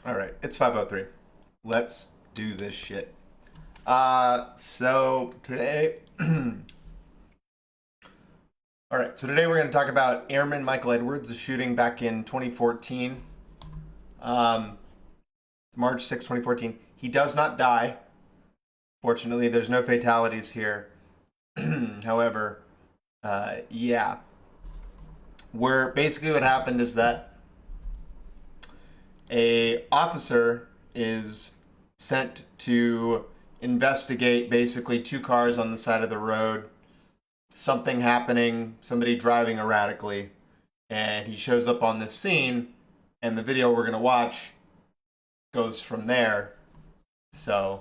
All right, it's 5:03. Let's do this shit. So today, all right. So today we're going to talk about Airman Michael Edwards, a shooting back in 2014, March 6, 2014. He does not die. Fortunately, there's no fatalities here. However, yeah, where basically what happened is that a officer is sent to investigate basically two cars on the side of the road, something happening, somebody driving erratically, and he shows up on this scene, and the video we're going to watch goes from there. So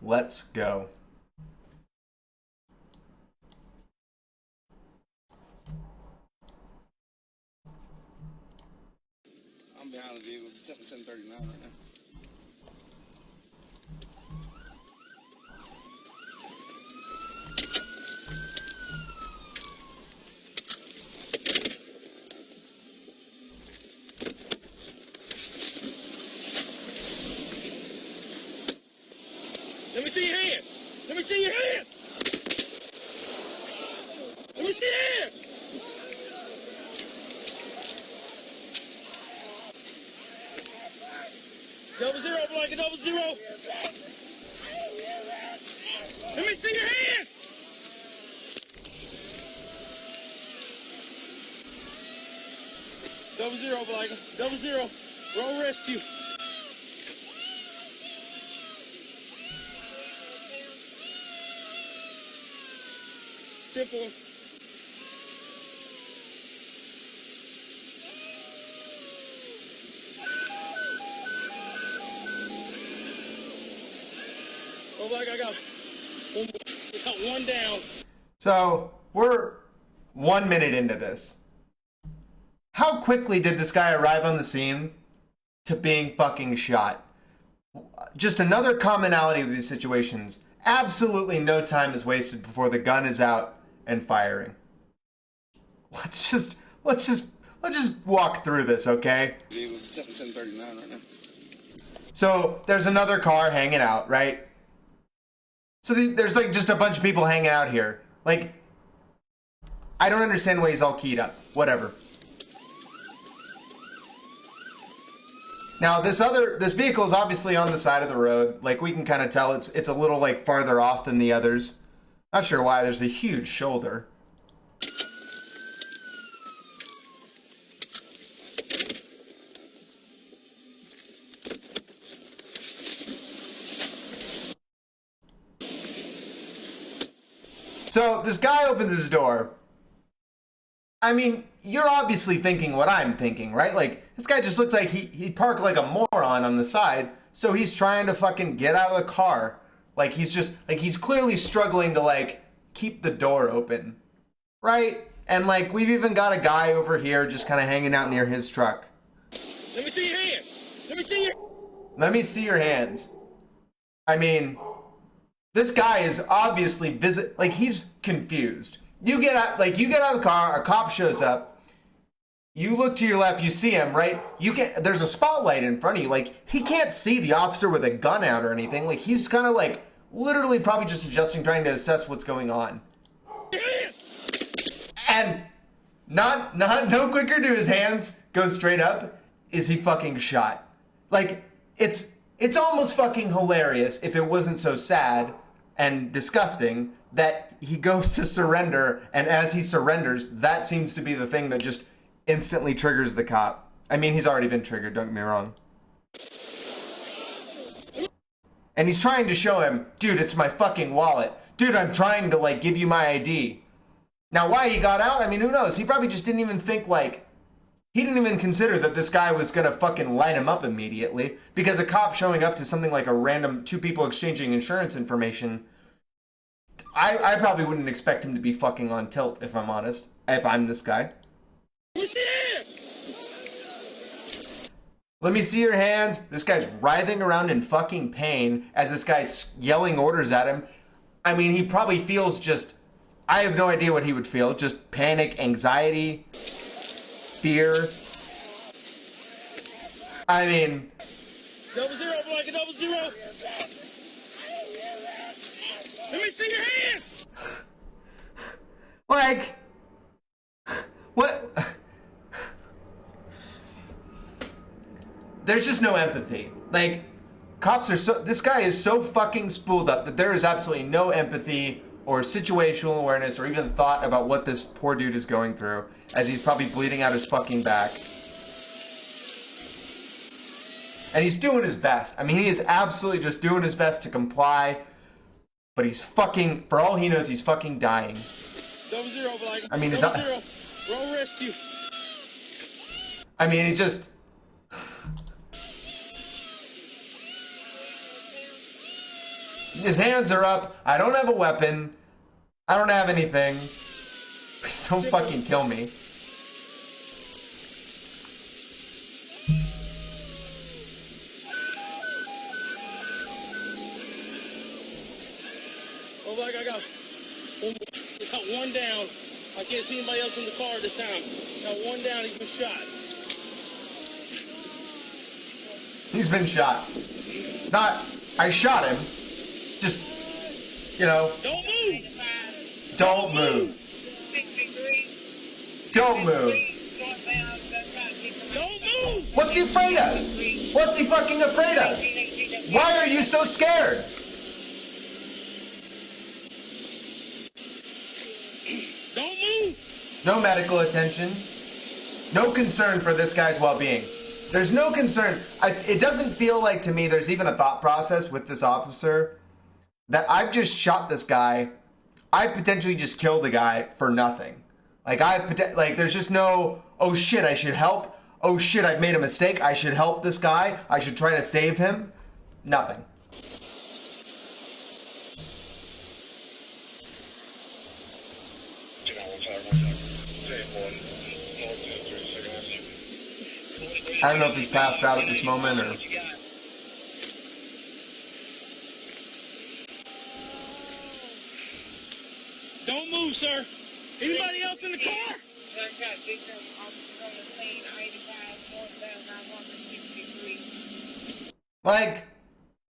let's go. I'm behind the vehicle, 1039 right now. Let me see your hands. Let me see your hands. Let me see your hands. Double zero, Opelika, double zero. Let me see your hands. Double zero, Opelika, double zero. Roll rescue. Simple. I got one down. So we're 1 minute into this. How quickly did this guy arrive on the scene to being fucking shot? Just another commonality of these situations. Absolutely no time is wasted before the gun is out and firing. Let's just walk through this, okay? It was 1039 right now. So there's another car hanging out, right? So there's like just a bunch of people hanging out here. Like, I don't understand why he's all keyed up. Whatever. Now this vehicle is obviously on the side of the road. Like, we can kind of tell it's a little like farther off than the others. Not sure why. There's a huge shoulder. So this guy opens his door. I mean, you're obviously thinking what I'm thinking, right? Like, this guy just looks like he parked like a moron on the side, so he's trying to fucking get out of the car. Like, he's clearly struggling to, like, keep the door open, right? And, like, we've even got a guy over here just kind of hanging out near his truck. Let me see your hands. Let me see your... Let me see your hands. I mean, this guy is obviously he's confused. You get out of the car, a cop shows up. You look to your left, you see him, right? There's a spotlight in front of you. Like, he can't see the officer with a gun out or anything. Like, he's kind of like literally probably just adjusting, trying to assess what's going on. And no quicker to his hands go straight up is he fucking shot. Like, it's almost fucking hilarious if it wasn't so sad and disgusting that he goes to surrender, and as he surrenders, that seems to be the thing that just instantly triggers the cop. I mean, he's already been triggered, don't get me wrong. And he's trying to show him, dude, it's my fucking wallet. Dude, I'm trying to, like, give you my ID. Now, why he got out, I mean, who knows? He probably just didn't even think, like, he didn't even consider that this guy was gonna fucking light him up immediately, because a cop showing up to something like a random two people exchanging insurance information, I probably wouldn't expect him to be fucking on tilt, if I'm honest, if I'm this guy. Let me see your hands. This guy's writhing around in fucking pain as this guy's yelling orders at him. I mean, he probably feels just, I have no idea what he would feel, just panic, anxiety, fear. I mean... 00, Opelika, 00. Let me see your hands. Like... What? There's just no empathy. Like, cops are so... This guy is so fucking spooled up that there is absolutely no empathy or situational awareness or even thought about what this poor dude is going through as he's probably bleeding out his fucking back. And he's doing his best. I mean, he is absolutely just doing his best to comply. But he's fucking... For all he knows, he's fucking dying. 00, Opelika. I mean, 00. Roll rescue. I mean, he just... His hands are up. I don't have a weapon. I don't have anything. Please don't fucking kill me. Oh, like I got one down. I can't see anybody else in the car this time. Got one down. He's been shot. He's been shot. Not, I shot him. Just, you know. Don't move. Don't move. Don't move. Don't move. What's he afraid of? What's he fucking afraid of? Why are you so scared? Don't move. No medical attention. No concern for this guy's well-being. There's no concern. It doesn't feel like to me there's even a thought process with this officer that I've just shot this guy. I potentially just killed a guy for nothing. Like there's just no, oh shit, I should help. Oh shit, I've made a mistake. I should help this guy. I should try to save him. Nothing. I don't know if he's passed out at this moment or... Don't move, sir. Anybody else in the car? Like,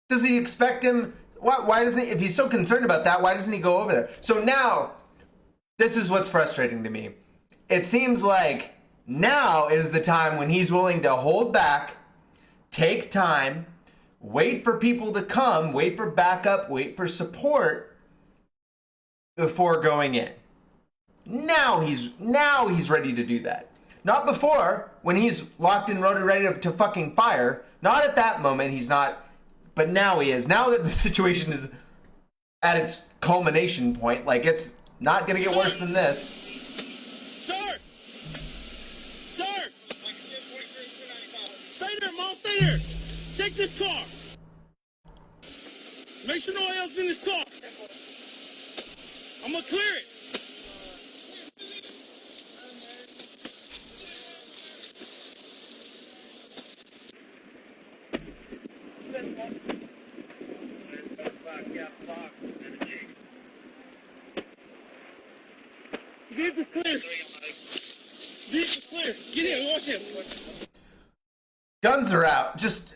does he expect him? Why doesn't he, if he's so concerned about that, why doesn't he go over there? So now, this is what's frustrating to me. It seems like now is the time when he's willing to hold back, take time, wait for people to come, wait for backup, wait for support before going in. Now he's ready to do that. Not before, when he's locked and loaded, ready to fucking fire. Not at that moment, he's not. But now he is. Now that the situation is at its culmination point, like it's not gonna get worse than this. Sir! Sir! Stay there, Mom, stay there! Check this car! Make sure nobody else is in this car! I'm gonna clear it! Vehicle's clear. Vehicle's clear. Get in, watch him. Guns are out. Just,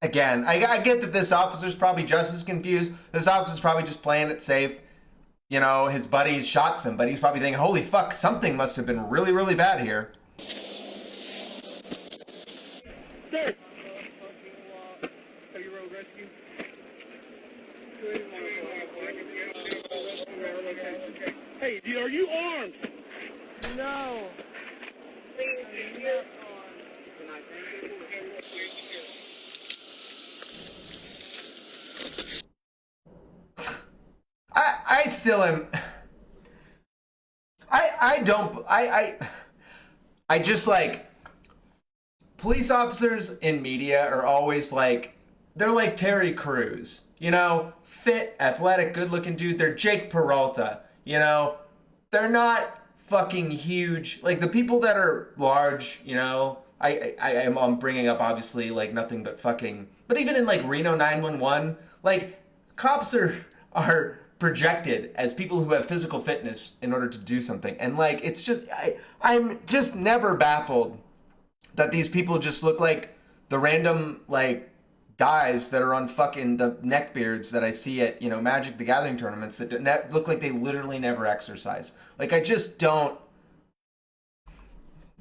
again, I get that this officer's probably just as confused. This officer's probably just playing it safe. You know, his buddy shot somebody. He's probably thinking, holy fuck, something must have been really, really bad here. Sir. Heavy road rescue. Hey, are you armed? No. I still am. I just like, police officers in media are always like, they're like Terry Crews, you know, fit, athletic, good looking dude. They're Jake Peralta, you know, they're not fucking huge. Like the people that are large, you know, I'm bringing up obviously like nothing but fucking, but even in like Reno 911, like cops are projected as people who have physical fitness in order to do something. And like, it's just, I I'm just never baffled that these people just look like the random, like, guys that are on fucking the neckbeards that I see at, you know, Magic the Gathering tournaments that look like they literally never exercise. Like, I just don't.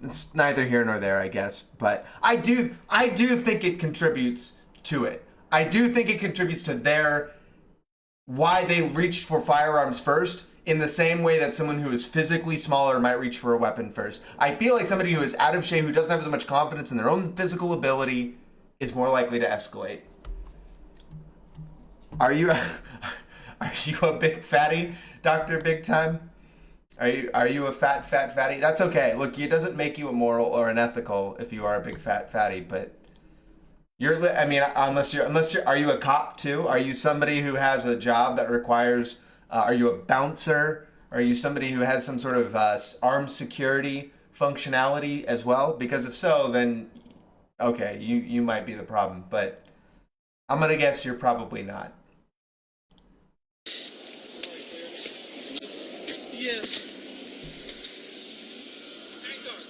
It's neither here nor there, I guess. But I do think it contributes to it. I do think it contributes to why they reached for firearms first, in the same way that someone who is physically smaller might reach for a weapon first. I feel like somebody who is out of shape, who doesn't have as much confidence in their own physical ability, is more likely to escalate. Are you a big fatty, Dr. Big Time? Are you a fatty? That's okay. Look, it doesn't make you immoral or unethical if you are a big fatty, but unless you're, are you a cop too? Are you somebody who has a job that requires, are you a bouncer? Are you somebody who has some sort of armed security functionality as well? Because if so, then, okay, you might be the problem, but I'm going to guess you're probably not. Yes. Hancock.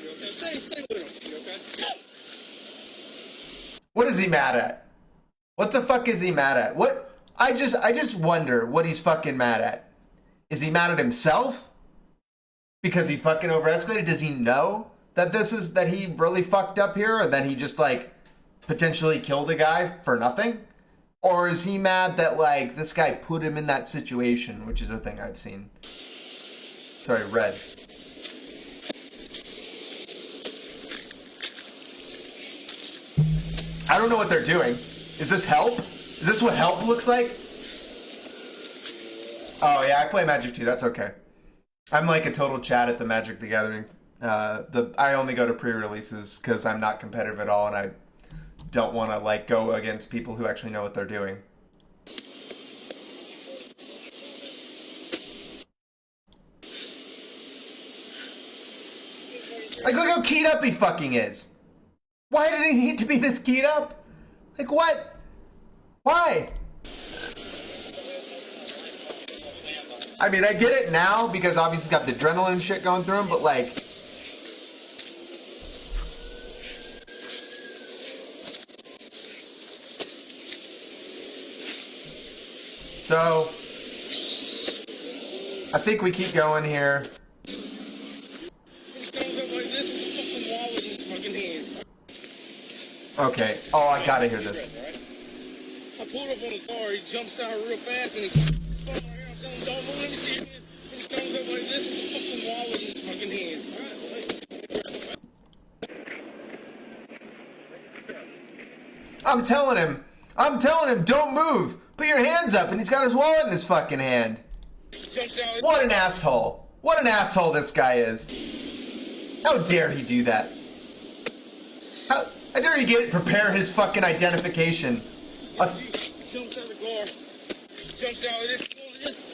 You okay? Stay with him. You okay? What is he mad at? What the fuck is he mad at? What? I just wonder what he's fucking mad at. Is he mad at himself? Because he fucking overescalated? Does he know that he really fucked up here, or that he just, like, potentially killed a guy for nothing? Or is he mad that, like, this guy put him in that situation, which is a thing I've seen. Sorry, red. I don't know what they're doing. Is this help? Is this what help looks like? Oh yeah, I play Magic too. That's okay. I'm like a total Chad at the Magic the Gathering. I only go to pre-releases because I'm not competitive at all, and I don't want to like go against people who actually know what they're doing. Like, look how keyed up he fucking is. Why did he need to be this keyed up? Like, what? Why? I mean, I get it now because obviously he's got the adrenaline and shit going through him, but like... So, I think we keep going here. Okay. Oh, I gotta hear this. I pulled up on the car, he jumps out real fast, and he's right here. I'm telling him, don't move, let me see it. He just comes up like this with the fucking wallet in his fucking hand. I'm telling him, don't move. Put your hands up, and he's got his wallet in his fucking hand. What an asshole. What an asshole this guy is. How dare he do that? How dare he prepare his fucking identification? Jumps out of the car, jumps out of this,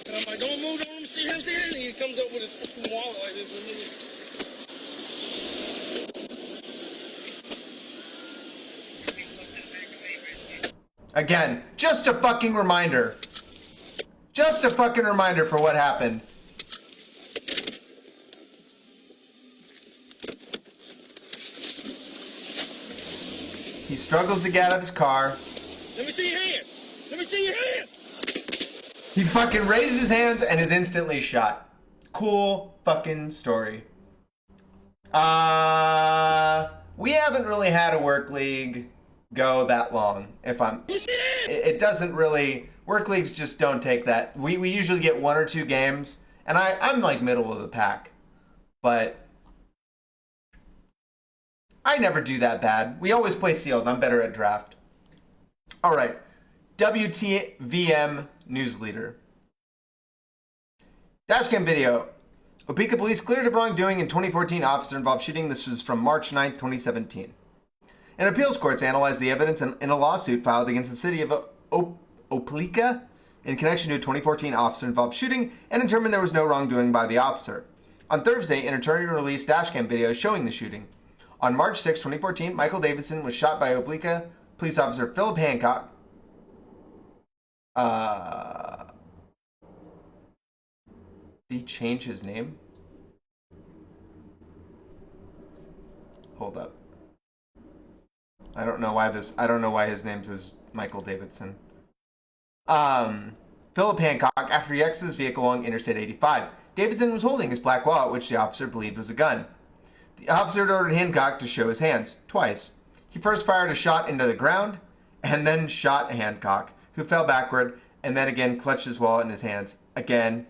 and I'm like, don't move, don't let me see him, and he comes up with his fucking wallet like this. Again, just a fucking reminder. Just a fucking reminder for what happened. He struggles to get out of his car. Let me see your hands. Let me see your hands. He fucking raises his hands and is instantly shot. Cool fucking story. We haven't really had a work league go that long. It doesn't really, work leagues just don't take that. We usually get 1 or 2 games, and I'm like middle of the pack, but I never do that bad. We always play sealed. I'm better at draft. All right, WTVM news leader. Dashcam video. Opelika police cleared of wrongdoing in 2014 officer-involved shooting. This was from March 9th, 2017. An appeals courts analyzed the evidence in a lawsuit filed against the city of Opelika in connection to a 2014 officer-involved shooting and determined there was no wrongdoing by the officer. On Thursday, an attorney released dashcam video showing the shooting. On March 6, 2014, Michael Davidson was shot by Opelika police officer Phillip Hancock. Did he change his name? Hold up. I don't know why his name says Michael Davidson. Phillip Hancock, after he exited his vehicle along Interstate 85. Davidson was holding his black wallet, which the officer believed was a gun. The officer had ordered Hancock to show his hands, twice. He first fired a shot into the ground, and then shot Hancock, who fell backward, and then again clutched his wallet in his hands, again,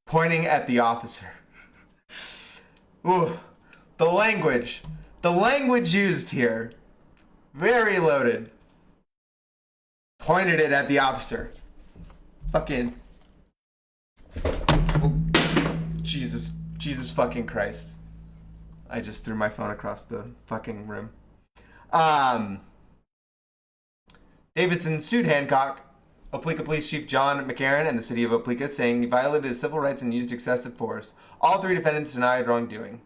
pointing at the officer. Ooh, the language used here, very loaded. Pointed it at the officer. Fucking, oh, Jesus fucking Christ. I just threw my phone across the fucking room. Davidson sued Hancock, Opelika Police Chief John McCarran, and the city of Opelika, saying he violated his civil rights and used excessive force. All three defendants denied wrongdoing.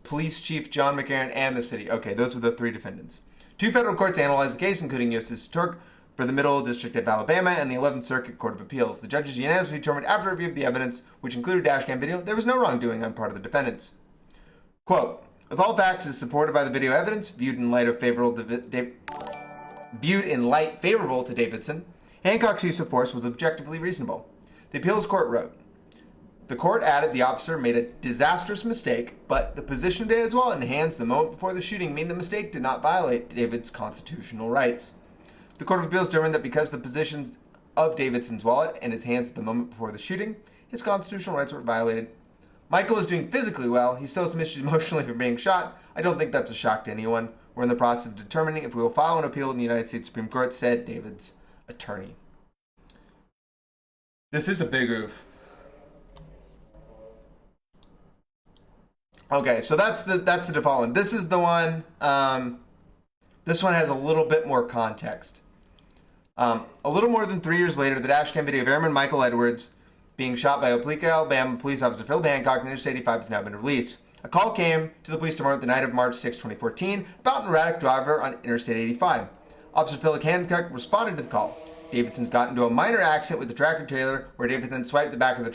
Police Chief John McCarran and the city. Okay, those were the three defendants. Two federal courts analyzed the case, including U.S. Turk for the Middle District of Alabama and the 11th Circuit Court of Appeals. The judges unanimously determined after review of the evidence, which included dashcam video, there was no wrongdoing on part of the defendants. Quote, with all facts as supported by the video evidence, viewed in light favorable to Davidson, Hancock's use of force was objectively reasonable. The appeals court wrote, the court added the officer made a disastrous mistake, but the position of his wallet in hands the moment before the shooting mean the mistake did not violate David's constitutional rights. The Court of Appeals determined that because the positions of Davidson's wallet in his hands the moment before the shooting, his constitutional rights were violated. Michael is doing physically well. He still has some issues emotionally for being shot. I don't think that's a shock to anyone. We're in the process of determining if we will file an appeal in the United States Supreme Court, said David's attorney. This is a big oof. Okay, so that's the default one. This is the one. This one has a little bit more context. A little more than 3 years later, the dashcam video of Airman Michael Edwards being shot by Opelika, Alabama police officer Phillip Hancock in Interstate 85 has now been released. A call came to the police department the night of March 6, 2014 about an erratic driver on Interstate 85. Officer Phillip Hancock responded to the call. Davidson's got into a minor accident with the tractor trailer where Davidson swiped the back of the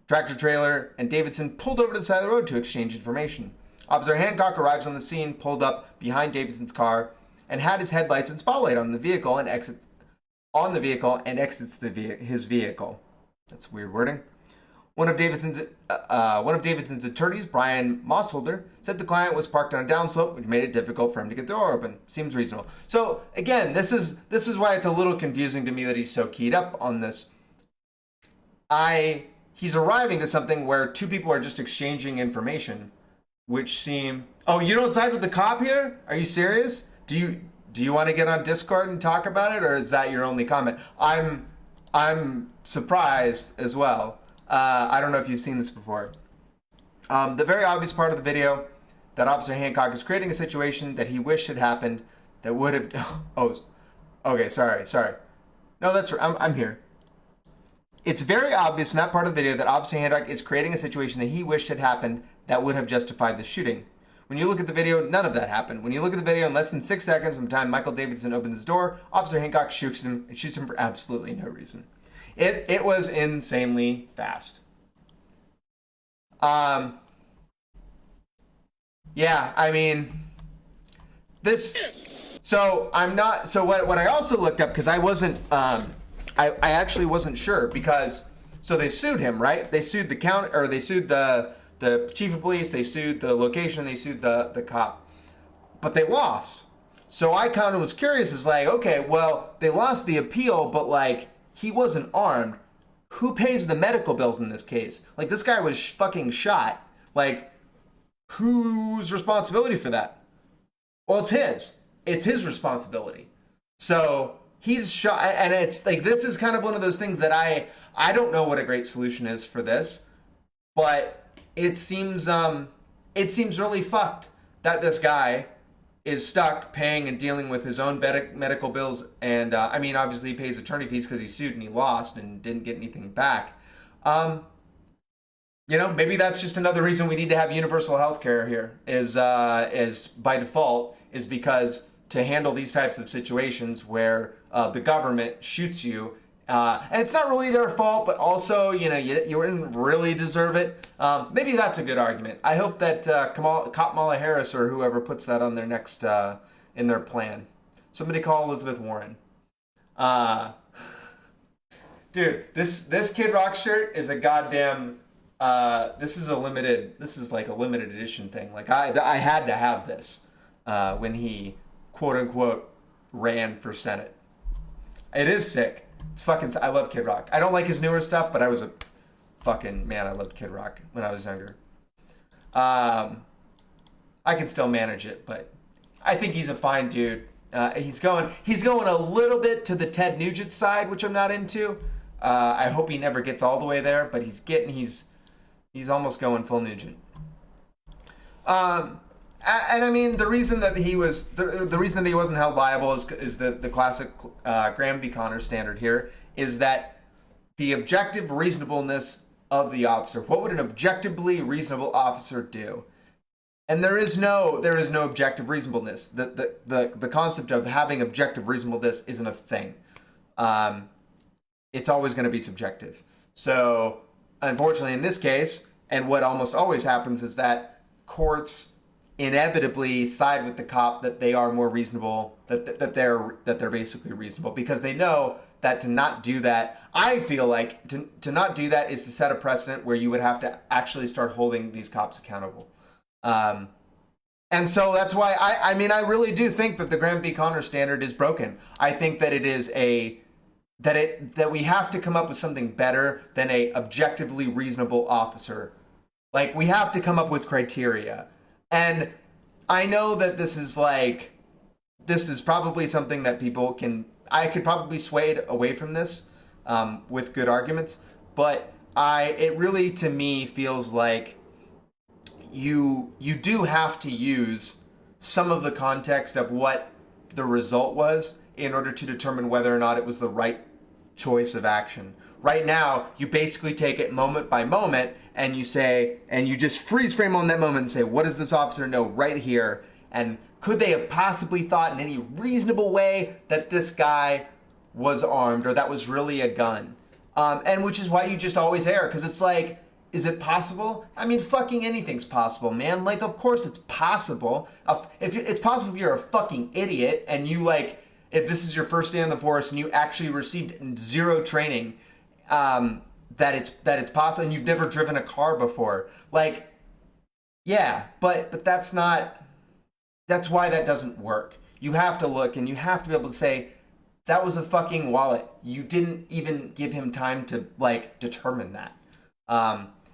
tractor trailer, and Davidson pulled over to the side of the road to exchange information. Officer Hancock arrives on the scene, pulled up behind Davidson's car, and had his headlights and spotlight on the vehicle and exits his vehicle. That's weird wording. One of Davidson's attorneys, Brian Mossholder, said the client was parked on a downslope, which made it difficult for him to get the door open. Seems reasonable. So again, this is why it's a little confusing to me that he's so keyed up on this. He's arriving to something where two people are just exchanging information, which seem. Oh, you don't side with the cop here? Are you serious? Do you want to get on Discord and talk about it, or is that your only comment? I'm surprised as well. I don't know if you've seen this before. The very obvious part of the video that Officer Hancock is creating a situation that he wished had happened that would have. Oh, okay. Sorry. No, that's right. I'm here. It's very obvious in that part of the video that Officer Hancock is creating a situation that he wished had happened that would have justified the shooting. When you look at the video, none of that happened. When you look at the video, in less than 6 seconds from the time Michael Davidson opens his door, Officer Hancock shoots him for absolutely no reason. It was insanely fast. Yeah, I mean, this. So I'm not. So what I also looked up, because I wasn't. I actually wasn't sure, because so they sued him, right? They sued the county, or they sued the chief of police, they sued the location, they sued the cop, but they lost. So I kind of was curious, is like, okay, well, they lost the appeal, but like, he wasn't armed. Who pays the medical bills in this case? Like, this guy was fucking shot. Like, whose responsibility for that? Well, it's his responsibility. So he's shot, and it's like, this is kind of one of those things that I don't know what a great solution is for this, but it seems really fucked that this guy is stuck paying and dealing with his own medical bills, and I mean, obviously he pays attorney fees because he sued and he lost and didn't get anything back. Maybe that's just another reason we need to have universal health care here, is by default, is because to handle these types of situations where the government shoots you And it's not really their fault, but also, you didn't really deserve it. Maybe that's a good argument. I hope that Kamala Harris or whoever puts that on their next, in their plan. Somebody call Elizabeth Warren. Dude, this Kid Rock shirt is a goddamn, this is like a limited edition thing. Like, I had to have this when he, quote unquote, ran for Senate. It is sick. It's fucking, I love Kid Rock. I don't like his newer stuff, but I was a fucking, man, I loved Kid Rock when I was younger. I can still manage it, but I think he's a fine dude. He's going a little bit to the Ted Nugent side, which I'm not into. I hope he never gets all the way there, but he's almost going full Nugent. And I mean, the reason that he was the reason that he wasn't held liable is the classic Graham v. Connor standard here is that the objective reasonableness of the officer. What would an objectively reasonable officer do? And there is no objective reasonableness. The concept of having objective reasonableness isn't a thing. It's always going to be subjective. So, unfortunately, in this case, and what almost always happens is that courts inevitably side with the cop that they are more reasonable, that they're basically reasonable, because they know that to not do that, I feel like to not do that is to set a precedent where you would have to actually start holding these cops accountable. And so that's why I mean I really do think that the Graham v. Connor standard is broken. I think that it is that we have to come up with something better than a objectively reasonable officer. Like, we have to come up with criteria. And I know that this is probably something that I could probably sway away from this with good arguments, but it really, to me, feels like you do have to use some of the context of what the result was in order to determine whether or not it was the right choice of action. Right now, you basically take it moment by moment and you just freeze frame on that moment and say, what does this officer know right here? And could they have possibly thought in any reasonable way that this guy was armed or that was really a gun? And which is why you just always err, because it's like, is it possible? I mean, fucking anything's possible, man. Like, of course it's possible. It's possible if you're a fucking idiot and you if this is your first day on the force and you actually received zero training, that it's possible, and you've never driven a car before. Like, yeah, but that's why that doesn't work. You have to look and you have to be able to say, that was a fucking wallet. You didn't even give him time to determine that.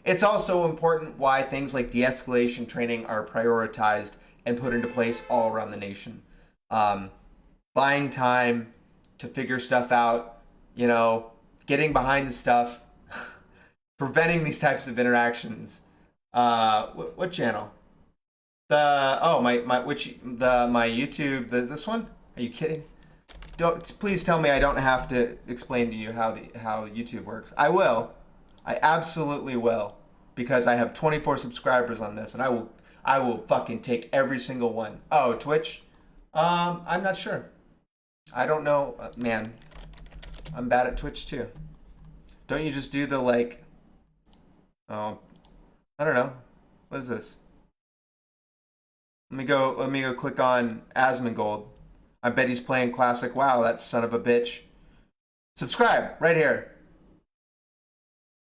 It's also important why things like de-escalation training are prioritized and put into place all around the nation. Buying time to figure stuff out, getting behind the stuff, preventing these types of interactions. What channel? My YouTube. This one? Are you kidding? Please tell me I don't have to explain to you how YouTube works. I will. I absolutely will, because I have 24 subscribers on this, and I will fucking take every single one. Oh, Twitch? I'm not sure. I don't know, man. I'm bad at Twitch too. Don't you just do the I don't know. What is this? Let me go click on Asmongold. I bet he's playing classic WoW, that son of a bitch. Subscribe right here.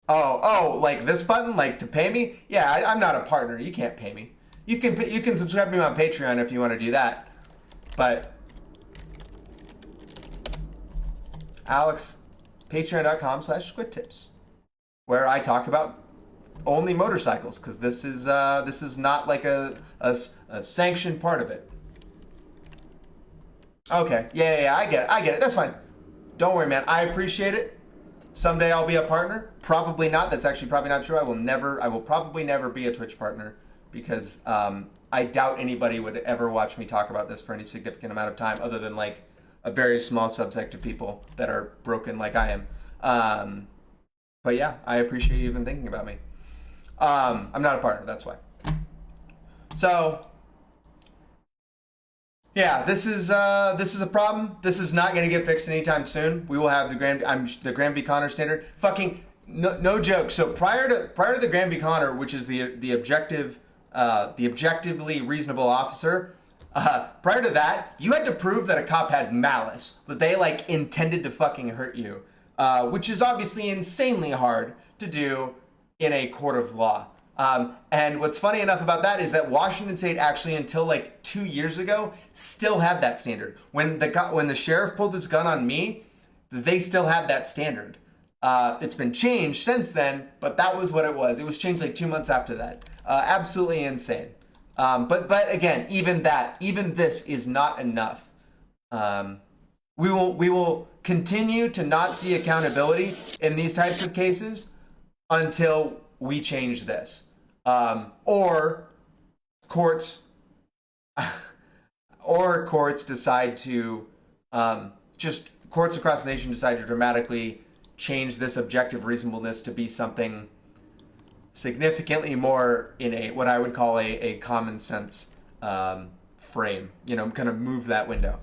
Oh, like this button, to pay me? Yeah, I'm not a partner. You can't pay me. You can subscribe to me on Patreon if you want to do that. But Alex, patreon.com/squidtips, where I talk about only motorcycles, because this is not like a sanctioned part of it. Okay, yeah, I get it. That's fine. Don't worry, man. I appreciate it. Someday I'll be a partner. Probably not. That's actually probably not true. I will probably never be a Twitch partner, because I doubt anybody would ever watch me talk about this for any significant amount of time, other than a very small subsect of people that are broken like I am. But yeah, I appreciate you even thinking about me. I'm not a partner, that's why. So, Yeah, this is a problem. This is not going to get fixed anytime soon. We will have the Graham v. Connor standard. Fucking no joke. So prior to the Graham v. Connor, which is the objectively reasonable officer, prior to that, you had to prove that a cop had malice, that they like intended to fucking hurt you, which is obviously insanely hard to do in a court of law. And what's funny enough about that is that Washington State actually, until like 2 years ago, still had that standard. When the sheriff pulled his gun on me, they still had that standard. It's been changed since then, but that was what it was. It was changed like 2 months after that. Absolutely insane. But again, even this is not enough. We will continue to not see accountability in these types of cases until we change this, or courts decide to courts across the nation decide to dramatically change this objective reasonableness to be something significantly more in what I would call a common sense frame. Kind of move that window.